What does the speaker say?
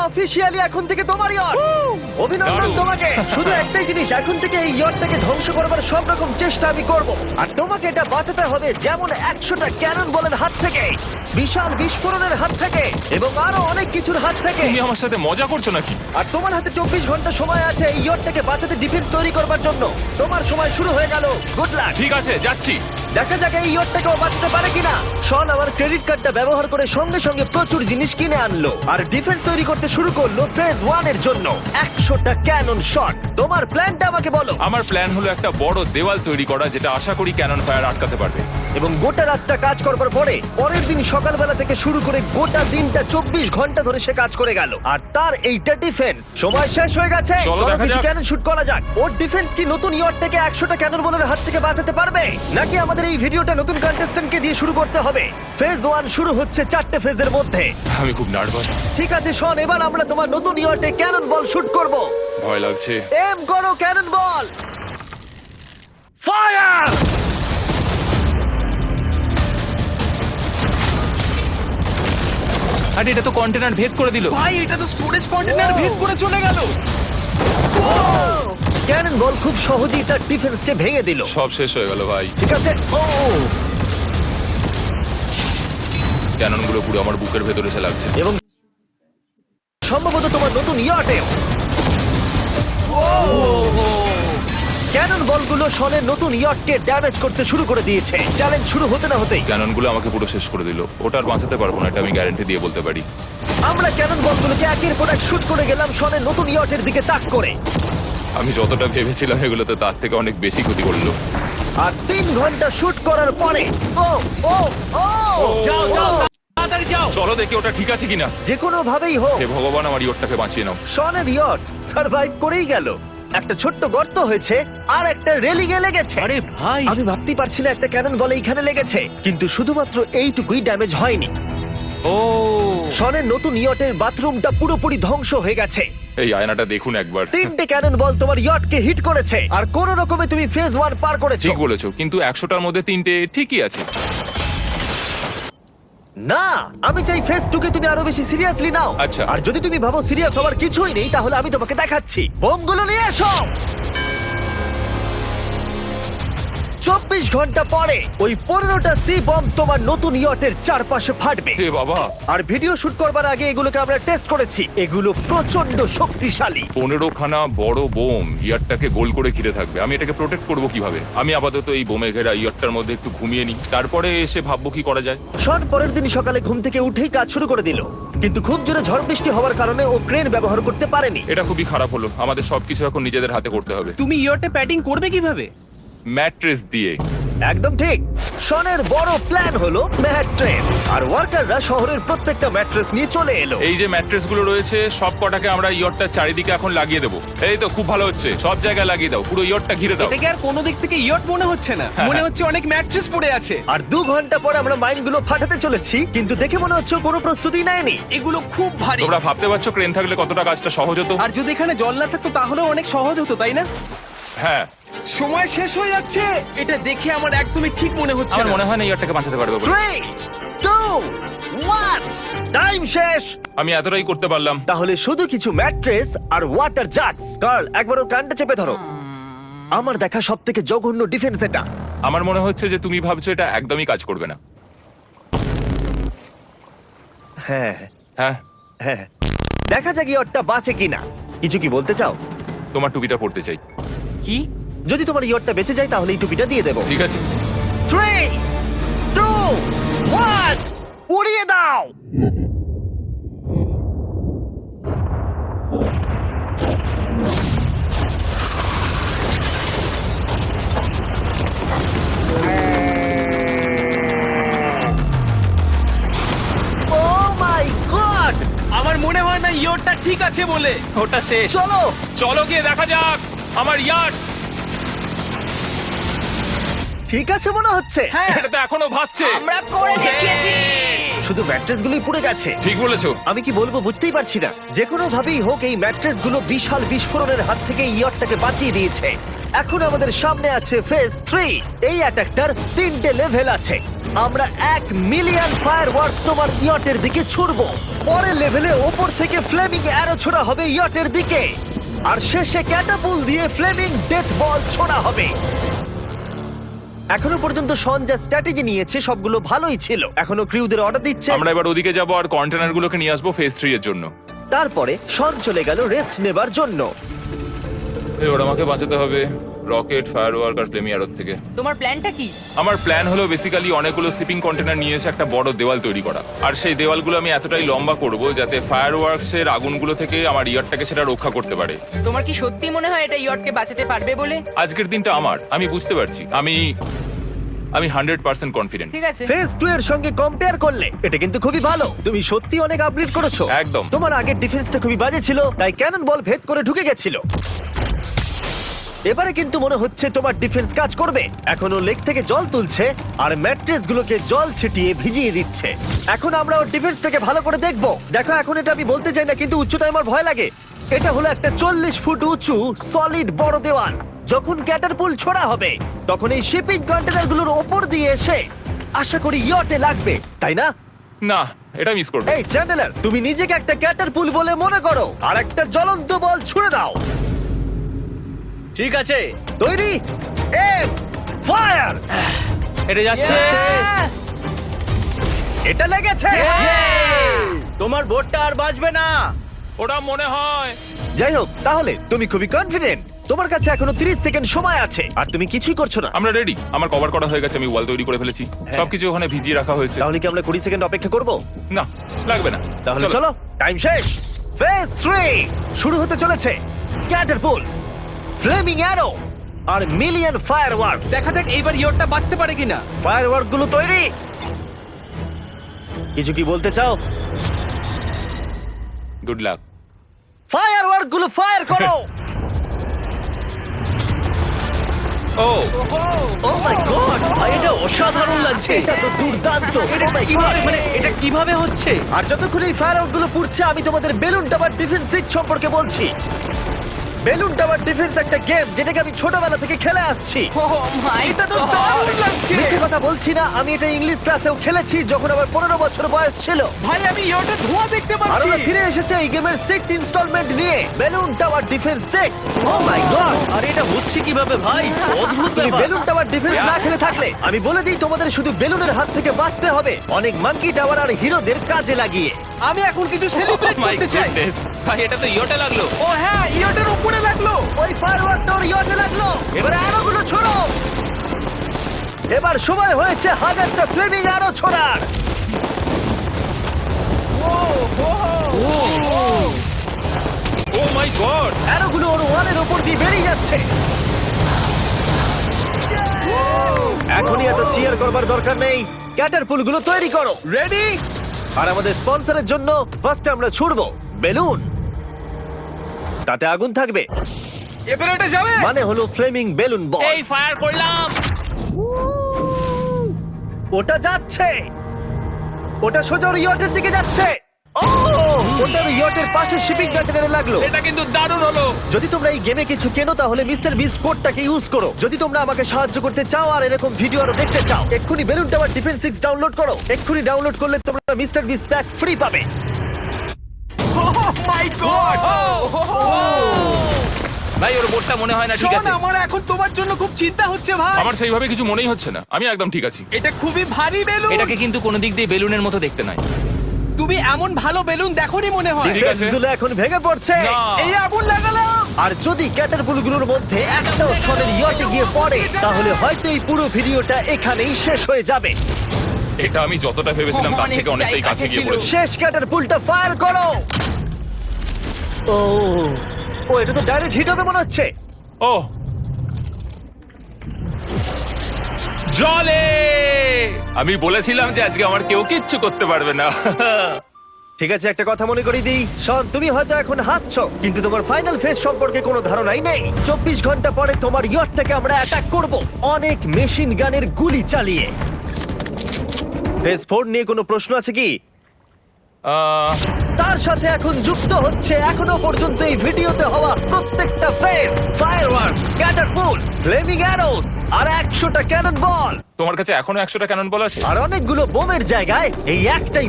Officially এখন থেকে তোমার ইয়ট। অভিনন্দন দারুণ। তোমাকে। শুধু একটাই জিনিস, এখন থেকে এই ইয়টটাকে ধ্বংস করবার সব রকম চেষ্টা আমি করব, আর তোমাকে এটা বাঁচাতে হবে যেমন 100টা ক্যানন বলের হাত থেকে, বিশাল বিস্ফোরণের হাত থেকে, এবং আরো অনেক কিছুর হাত থেকে। তুমি আমার সাথে মজা করছো নাকি? আর তোমার হাতে 24 ঘন্টা সময় আছে এই ইয়টটাকে বাঁচাতে, ডিফেন্স তৈরি করবার জন্য। তোমার সময় শুরু হয়ে গেল। Good luck. ঠিক আছে, যাচ্ছি। দেখা যাক এই ইয়টটাকেও বাঁচাতে পারে কিনা। শন আমার ক্রেডিট কার্ডটা ব্যবহার করে সঙ্গে সঙ্গে প্রচুর জিনিস কিনে আনলো আর ডিফেন্স তৈরি করতে শুরু করলো ফেজ 1 এর জন্য 100টা ক্যানন শট। তোমার প্ল্যানটা আমাকে বলো। আমার প্ল্যান হলো একটা বড় দেওয়াল তৈরি করা, যেটা আশা করি ক্যানন ফায়ার আটকাতে পারবে। এবং গোটা রাতটা কাজ করবার পরে পরের দিন সকালবেলা থেকে শুরু করে গোটা দিনটা 24 ঘন্টা ধরে সে কাজ করে গেল, আর তার এইটা ডিফেন্স। সময় শেষ হয়ে গেছে। চলো চলো দেখা কিছু যাক। ক্যানন শুট করা যাক। ওর ডিফেন্স কি নতুন ইয়টটাকে 100টা ক্যানন বলের হাত থেকে বাঁচাতে পারবে, নাকি আমাদের এই ভিডিওটা নতুন কন্টেস্ট্যান্টকে দিয়ে শুরু করতে হবে? ফেজ 1 শুরু হচ্ছে 4টে ফেজের মধ্যে। আমি খুব নার্ভাস। ঠিক আছে শন, এবার আমরা তোমার নতুন ইয়টে ক্যানন বল শুট করব। ভয় লাগছে। এম করো ক্যানন বল। ফায়ার! আরে এটা তো কন্টেনার ভেদ করে দিল। ভাই এটা তো স্টোরেজ কন্টেনার ভেদ করে চলে গেল। ক্যানন বল খুব সহজেই তার ডিফেন্সকে ভেঙে দিল। সব শেষ হয়ে গেল ভাই। ঠিক আছে। ও ক্যানন গুলো পুরো আমার বুকের ভেতরে এসে লাগছে। এবং সম্ভবত তোমার নতুন ইয়টেও ক্যানন বলগুলো শনের নতুন ইয়টকে ড্যামেজ করতে শুরু করে দিয়েছে। চ্যালেঞ্জ শুরু হতে না হতেই ক্যানন গুলো আমাকে পুরো শেষ করে দিল। ওটা আর বাঁচাতে পারবো না, এটা আমি গ্যারান্টি দিয়ে বলতে পারি। আমরা ক্যানন বলগুলোকে একের পর এক শুট করে গেলাম শনের নতুন ইয়টের দিকে তাক করে। আমি যতটা ভেবেছিলাম এগুলো তো তার থেকে অনেক বেশি ক্ষতি করলো। আর 3 ঘন্টা শুট করার পরে ও ও ও যাও যাও ও! তাড়াতাড়ি যাও। চলো দেখি ওটা ঠিক আছে কিনা। যে কোনো ভাবেই হোক হে ভগবান, আমার ইয়টটাকে বাঁচিয়ে নাও। শনের ইয়ট সার্ভাইভ করেই গেল। একটা ছোট্ট গর্ত হয়েছে আর একটা রেলিং এ লেগেছে। আরে ভাই আমি ভাবতেই পারছি না একটা ক্যানন বলে এইখানে লেগেছে, কিন্তু শুধুমাত্র এইটুকুই ড্যামেজ হয়নি। ও শনের নতুন ইয়টের বাথরুমটা পুরোপুরি ধ্বংস হয়ে গেছে। এই আয়নাটা দেখুন একবার। 3টে ক্যানন বল তোমার ইয়টকে হিট করেছে, আর কোন রকমে তুমি ফেজ 1 পার করেছো। ঠিক বলেছো, কিন্তু 100টার মধ্যে 3টে ঠিকই আছে। না, আমি চাই ফেজ 2 কে তুমি আরো বেশি সিরিয়াসলি নাও। আচ্ছা। আর যদি তুমি ভাবো সিরিয়াস হওয়ার কিছুই নেই, তাহলে আমি তোমাকে দেখাচ্ছি। বোমগুলো নিয়ে এসো। 24 ঘন্টা পরে ওই 15টা সি বম তোমার নতুন ইয়টের চারপাশে ফাটবে। হে বাবা, আর ভিডিও শুট করবার আগে এগুলোকে আমরা টেস্ট করেছি। এগুলো প্রচন্ড শক্তিশালী। 15খানা বড় বোম ইয়ারটাকে গোল করে ঘিরে থাকবে। আমি এটাকে প্রোটেক্ট করব কিভাবে? আমি আপাতত এই বোমে ঘেরা ইয়ারটার মধ্যে একটু ঘুমিয়ে নিই, তারপরে এসে ভাববো কি করা যায়। শন পরের দিন সকালে ঘুম থেকে উঠেই কাজ শুরু করে দিল, কিন্তু খুব জোরে ঝড় বৃষ্টি হওয়ার কারণে ও ক্রেন ব্যবহার করতে পারেনি। এটা খুবই খারাপ হলো। আমাদের সবকিছু এখন নিজেদের হাতে করতে হবে। তুমি ইয়রটা প্যাডিং করবে কিভাবে? ম্যাট্রেস দিয়ে। একদম ঠিক। শনের বড় প্ল্যান হলো ম্যাট্রেস, আর ওয়ার্কাররা শহরের প্রত্যেকটা ম্যাট্রেস নিয়ে চলে এলো। এই যে ম্যাট্রেস গুলো রয়েছে সব কটাকে আমরা ইয়রটার চারিদিকে এখন লাগিয়ে দেবো। এই তো খুব ভালো হচ্ছে, সব জায়গায় লাগিয়ে দাও, পুরো ইয়রটা ঘিরে দাও। এটাকে আর কোনো দিক থেকে ইয়ট মনে হচ্ছে না, মনে হচ্ছে অনেক ম্যাট্রেস পড়ে আছে। আর 2 ঘন্টা পরে আমরা মাইনগুলো ফাটাতে চলেছি, কিন্তু দেখে মনে হচ্ছে ও কোনো প্রস্তুতি নেয়নি। এগুলো খুব ভারী। তোমরা ভাবতে পারছো ক্রেন থাকলে কতটা কাজটা সহজ হতো? আর যদি এখানে জল না থাকতো তাহলেও অনেক সহজ হতো, তাই না? হ্যাঁ, সময় শেষ হয়ে যাচ্ছে। এটা দেখে আমার একদমই ঠিক মনে হচ্ছে আমার না। মনে হয় না ইয়রটাকে বাঁচাতে পারবে বলে। 3 2 1 টাইম শেষ। আমি এতটাই করতে পারলাম। তাহলে শুধু কিছু ম্যাট্রেস আর ওয়াটার জাগস। কার্ল, একবার ওর কানটা চেপে ধরো। আমার দেখা সবথেকে জঘন্য ডিফেন্স এটা। আমার মনে হচ্ছে যে তুমি ভাবছো এটা একদমই কাজ করবে না। হ্যাঁ হ্যাঁ, হ্যাঁ, দেখা যাক ইয়রটা বাঁচে কিনা। কিছু কি বলতে চাও? তোমার টুপিটা পড়তে চাই। কি? যদি তোমার ইয়রটা বেঁচে যায় তাহলে এই টুপিটা দিয়ে দেবো। ঠিক আছে। 3 2 1 উড়িয়ে দাও। Oh my God! আমার মনে হয় না ইয়রটা ঠিক আছে বলে। ওটা শেষ। চলো চলো গিয়ে দেখা যাক আমার ইয়ার্ড। ঠিক আছে মনে হচ্ছে। হ্যাঁ, এটা তো এখনো ভাসছে। আমরা করে দেখিয়েছি। শুধু ম্যাট্রেস গুলোই পুড়ে গেছে। ঠিক বলেছো। আমি কি বলবো বুঝতেই পারছি না। যে কোনো ভাবেই হোক এই ম্যাট্রেস গুলো বিশাল বিস্ফোরণের হাত থেকে ইয়টটাকে বাঁচিয়ে দিয়েছে। এখন আমাদের সামনে আছে ফেজ 3। এই অ্যাটাকটার 3টে লেভেল আছে। আমরা 1 মিলিয়ন ফায়ারওয়ার্ক তোমার ইয়টের দিকে ছুড়বো। ও পরের লেভেলে ওপর থেকে ফ্লেমিং অ্যারো ছোড়া হবে ইয়টের দিকে, আর শেষে ক্যাটাপুল দিয়ে ফ্লেমিং ডেথ বল ছোড়া হবে। এখনো পর্যন্ত শন যা স্ট্র্যাটেজি নিয়েছে সবগুলো ভালোই ছিল। এখনো ক্রিউদের অর্ডার দিচ্ছে। আমরা এবার ওদিকে যাব আর কন্টেনারগুলোকে নিয়ে আসবো ফেজ 3 এর জন্য। তারপরে শন চলে গেল রেস্ট নেবার জন্য। এবার আমাকে বাঁচাতে হবে রকেট, ফায়ারওয়ার্ক আর ফ্লেমি অ্যারোর থেকে। তোমার প্ল্যানটা কি? আমার প্ল্যান হলো বেসিক্যালি অনেকগুলো শিপিং কন্টেনার নিয়ে এসে একটা বড় দেওয়াল তৈরি করা, আর সেই দেওয়ালগুলো আমি এতটাই লম্বা করব যাতে ফায়ারওয়ার্কস এর আগুনগুলো থেকে আমার ইয়ারটাকে সেটা রক্ষা করতে পারে। তোমার কি সত্যি মনে হয় এটা ইয়টকে বাঁচাতে পারবে বলে? আজকের দিনটা আমি বুঝতে পারছি। আমি 100% কনফিডেন্ট। ঠিক আছে। ফেজ 2 এর সঙ্গে কম্পেয়ার করলে এটা কিন্তু খুবই ভালো। তুমি সত্যি অনেক আপগ্রেড করেছো। একদম। তোমার আগের ডিফেন্সটা খুবই বাজে ছিল, তাই ক্যানন বল ভেদ করে ঢুকে গেছিল। এবারে কিন্তু মনে হচ্ছে তোমার ডিফেন্স কাজ করবে। এখনো লেক থেকে জল তুলছে আর ম্যাট্রেস গুলোকে জল ছিটিয়ে ভিজিয়ে দিচ্ছে। এখন আমরা ওর ডিফেন্সটাকে ভালো করে দেখবো। দেখো, এখন এটা আমি বলতে চাই না, কিন্তু উচ্চতায় আমার ভয় লাগে। এটা হলো একটা 40 ফুট উঁচু সলিড বড় দেওয়াল। যখন ক্যাটারপুল ছোড়া হবে তখন এই শিপিং কন্টেনারগুলোর ওপর দিয়ে এসে আশা করি ইয়টে লাগবে, তাই না? না, এটা মিস করব। এই চ্যান্ডেলার, তুমি নিজেকে একটা ক্যাটারপুল বলে মনে করো আর একটা জ্বলন্ত বল ছুড়ে দাও। ঠিক আছে। তৈরি? Aim fire! এটা যাচ্ছে। এটা লেগেছে। তোমার বোটটা আর বাজবে না। ওটা মনে হয়। যাই হোক, তাহলে তুমি খুবই কনফিডেন্ট। তোমার কাছে এখনো 30 সেকেন্ড সময় আছে আর তুমি কিছুই করছো না। আমরা রেডি। আমার কভার করা হয়ে গেছে, আমি ওয়াল তৈরি করে ফেলেছি, সবকিছু ওখানে ভিজিয়ে রাখা হয়েছে। তাহলে কি আমরা 20 সেকেন্ড অপেক্ষা করব? না, লাগবে না। তাহলে চলো, টাইম শেষ। ফেজ 3 শুরু হতে চলেছে। ক্যাটারপুলস, ফ্লেমিং অ্যারো আর মিলিয়ন ফায়ারওয়ার্কস। দেখা যাক এইবার ইয়টটা বাঁচতে পারে কিনা। ফায়ারওয়ার্ক গুলো তৈরি। কিছু কি বলতে চাও? Good luck. ফায়ারওয়ার্ক গুলো ফায়ার করো। ও ও মাই গড, ভাই এটা অসাধারণ লাগছে। এটা তো দুর্দান্ত। এটা Oh my কিভাবে God! মানে এটা কিভাবে হচ্ছে? আর যতক্ষণ এই ফায়ারওয়ার্ক গুলো পুড়ছে আমি তোমাদের বেলুন টাওয়ার ডিফেন্স 6 সম্পর্কে বলছি। বেলুন টাওয়ার ডিফেন্স একটা গেম যেটাকে আমি ছোটবেলা থেকে খেলে আসছি। ও মাই এটা তো দারুণ লাগছে। মিথ্যে কথা বলছি না, আমি এটা ইংলিশ ক্লাসেও খেলেছি যখন আমার 15 বছর বয়স ছিল। ভাই আমি ইয়টে ধোঁয়া দেখতে আর পাচ্ছি। আমরা ফিরে এসেছে এই গেমের 6 ইনস্টলমেন্ট নিয়ে, বেলুন টাওয়ার ডিফেন্স 6। ও মাই গড, আর এটা হচ্ছে কিভাবে ভাই? অদ্ভুত তুমি ব্যাপার। বেলুন টাওয়ার ডিফেন্স না খেলে থাকলে আমি বলে দিই তোমাদের শুধু বেলুনের হাত থেকে বাঁচতে হবে অনেক মাঙ্কি টাওয়ার আর হিরোদের কাজে লাগিয়ে। আমি এখন কিছু সেলিব্রেট মাই করতে চাই। গুডনেস, ভাই এটা তো ইয়োটা লাগলো। ও হ্যাঁ, ইয়টের উপরে লাগলো। ওই ফায়ারওয়ার্ক তোর ইয়টে লাগলো। এবার অ্যারোগুলো ছোড়ো। এবার সময় হয়েছে 1000টা ফ্লেমিং অ্যারো ছোড়ার। ও মাই গড, অ্যারোগুলো ওর ওয়ালের উপর দিয়ে বেরিয়ে যাচ্ছে। এখনই এত চিয়ার করবার দরকার নেই, ক্যাটারপুলগুলো তৈরি করো। রেডি? আর আমাদের স্পন্সরের জন্য ফার্স্টে আমরা ছুড়বো বেলুন, তাতে আগুন থাকবে, এবার এটা যাবে। মানে হলো ফ্লেমিং বেলুন বল। এই ফায়ার করলাম। ওটা যাচ্ছে, ওটা সোজা ওর ইয়টের দিকে যাচ্ছে। ও, ওটা ওর ইয়টের পাশে শিপিং কন্টেনারে লাগলো। এটা কিন্তু দারুণ হলো। যদি তোমরা এই গেমে কিছু কেনো তাহলে মিস্টার বিস্ট কোডটাকে ইউজ করো। যদি তোমরা আমাকে সাহায্য করতে চাও আর এরকম ভিডিও আরো দেখতে চাও, এক্ষুনি বেলুন টাওয়ার ডিফেন্স 6 ডাউনলোড করো। এক্ষুনি ডাউনলোড করলে তোমরা মিস্টার বিস্ট প্যাক ফ্রি পাবে। ও মাই গড। ভাই ওর বোটটা মনে হয় না ঠিক আছে। আমার এখন তোমার জন্য খুব চিন্তা হচ্ছে ভাই। আমার সেইভাবে কিছু মনেই হচ্ছে না, আমি একদম ঠিক আছি। এটা খুবই ভারী বেলুন। এটাকে কিন্তু কোনো দিক দিয়ে বেলুনের মতো দেখতে নয়। তুমি এমন ভালো বেলুন দেখোনি মনে হয়। ঠিক আছে। ডিফেন্সগুলো এখন ভেঙে পড়ছে। না। এই আগুন লাগালাম। আর যদি ক্যাটারপুলগুলোর মধ্যে একটাও শনের ইয়টে গিয়ে পড়ে তাহলে হয়তো এই পুরো ভিডিওটা এখানেই শেষ হয়ে যাবে। এটা আমি যতটা ভেবেছিলাম তার থেকে অনেকটাই কাছে গিয়ে পড়েছে। শেষ ক্যাটারপুলটা ফায়ার করো। ও ও, এটা তো ডাইরেক্ট হিট হবে মনে হচ্ছে। ও জলে, আমি বলেছিলাম যে আজকে আমার কেউ কিচ্ছু করতে পারবে না। ঠিক আছে, একটা কথা মনে করিয়ে দিই, শন, তুমি হয়তো এখন হাসছো কিন্তু তোমার ফাইনাল ফেজ সম্পর্কে কোনো ধারণাই নেই। 24 ঘন্টা পরে তোমার ইয়টটাকে আমরা অ্যাটাক করব অনেক মেশিন গানের গুলি চালিয়ে। ফেজ 4 নিয়ে কোনো প্রশ্ন আছে কি? তার সাথে এখন যুক্ত হচ্ছে এখনো পর্যন্ত এই ভিডিওতে হওয়া প্রত্যেকটা phase, fireworks, catapults, flaming arrows আর 100টা ক্যানন বল তোমার কাছে এখনো 100টা ক্যানন বল আছে? আর অনেকগুলো বোমের জায়গায় এই একটাই